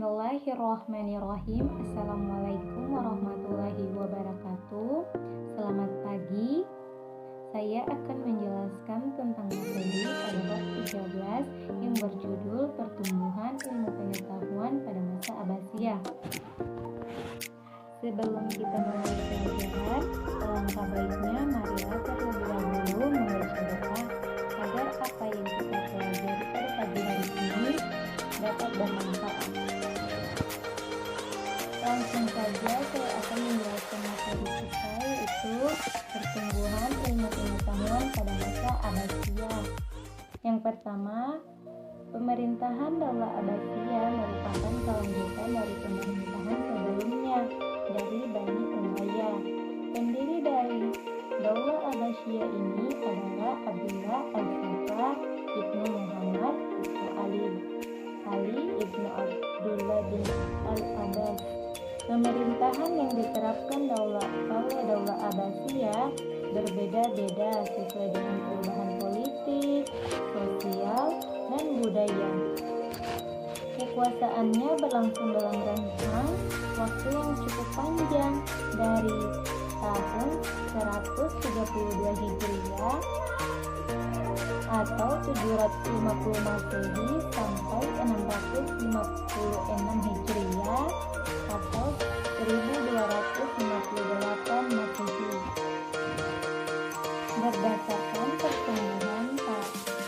Bismillahirrahmanirrahim. Assalamualaikum warahmatullahi wabarakatuh. Selamat pagi. Saya akan menjelaskan tentang materi pada bab 13 yang berjudul Pertumbuhan Ilmu Pengetahuan pada Masa Abbasiyah. Sebelum kita mulai pelajaran, alangkah baiknya marilah terlebih dahulu membaca doa agar apa yang kita pelajari pada pagi hari ini dapat bermanfaat. Langsung saja saya akan menjelaskan materi kita, yaitu pertumbuhan ilmu pengetahuan pada masa Abbasiyah. Yang pertama, pemerintahan Daulah Abbasiyah merupakan kelanjutan dari pemerintahan sebelumnya dari Bani Umayyah. Pendiri dari Daulah Abbasiyah ini adalah Abdullah Al-Saffah ibnu Muhammad ibnu Ali ibnu Abdullah bin Al-Abbas. Pemerintahan yang diterapkan Daulah Abbasiyah berbeda-beda sesuai dengan perubahan politik, sosial, dan budaya. Kekuasaannya berlangsung dalam rentang waktu yang cukup panjang dari tahun 132 Hijriah atau 750 Masehi sampai 656 Hijriah atau 1258 Masehi. Berdasarkan pertumbuhan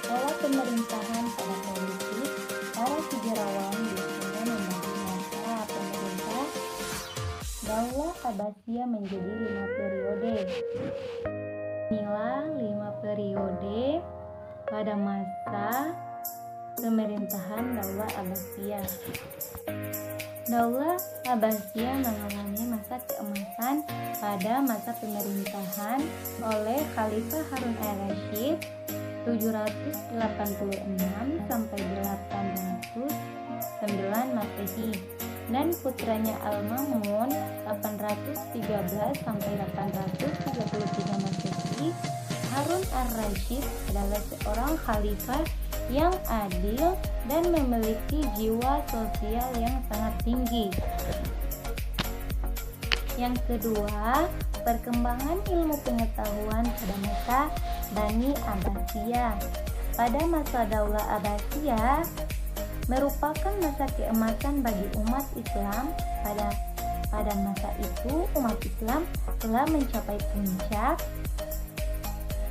pola pemerintahan pada politik, para sejarawan biasanya membagi masa pemerintah Daulah Abbasiyah menjadi 5 periode. Inilah 5 periode pada masa pemerintahan Daulah Abbasiyah. Daulah Abbasiyah mengalami masa keemasan pada masa pemerintahan oleh Khalifah Harun al-Rasyid 786 sampai 809 Masehi dan putranya Al-Ma'mun 813 sampai 833 Masehi. Harun al-Rasyid adalah seorang khalifah yang adil dan memiliki jiwa sosial yang sangat tinggi. Yang kedua, perkembangan ilmu pengetahuan pada masa Bani Abbasiyah. Pada masa Daulah Abbasiyah merupakan masa keemasan bagi umat Islam. Pada masa itu umat Islam telah mencapai puncak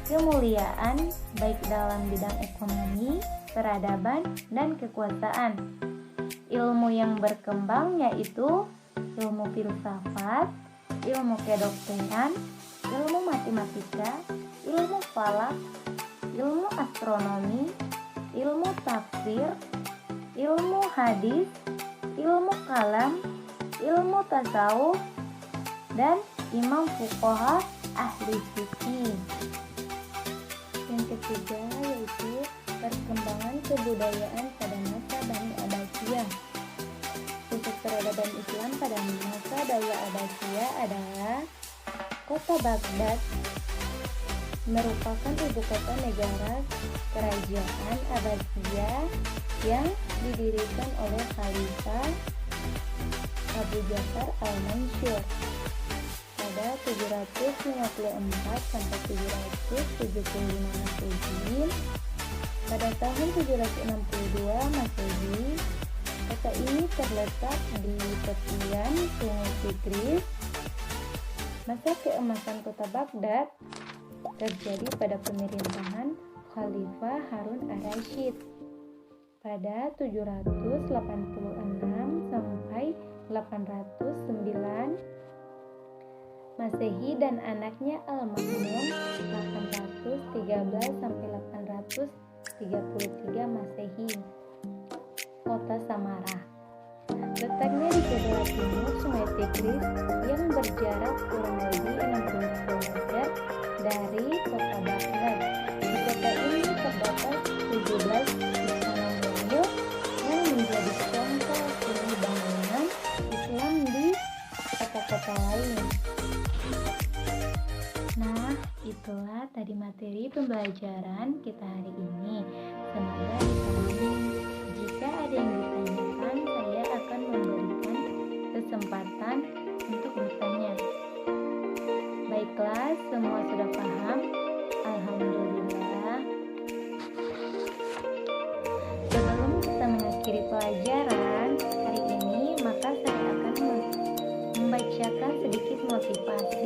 kemuliaan baik dalam bidang ekonomi, peradaban, dan kekuasaan. Ilmu yang berkembang yaitu ilmu filsafat, ilmu kedokteran, ilmu matematika, ilmu falak, ilmu astronomi, ilmu tafsir, ilmu hadis, ilmu kalam, ilmu tasawuf, dan imam fuqaha ahli fikih. Yang ketiga yaitu perkembangan kebudayaan pada masa Bani Abbasiyah. Pusat peradaban Islam pada masa Daulah Abbasiyah adalah kota Baghdad, merupakan ibu kota negara kerajaan Abbasiyah yang didirikan oleh Khalifah Abu Ja'far al-Mansur pada 754 sampai 775 Masehi. Pada tahun 762 Masehi, kota ini terletak di tepian Sungai Tigris. Masa keemasan kota Baghdad terjadi pada pemerintahan Khalifah Harun al-Rasyid pada 786 sampai 809 Masehi dan anaknya Al-Ma'mun 813 sampai 833 Masehi. Kota Samarah letaknya di sebelah timur Sungai Tigris yang berjarak kurang lebih 60 km dari kota Baghdad. Di kota ini terdapat 17 istana mungil yang menjadi contoh seni bangunan Islam di kota-kota lain. Nah, itulah tadi materi pembelajaran kita hari ini. Semoga dipahami. Jika ada yang ditanyakan, saya akan antisipasi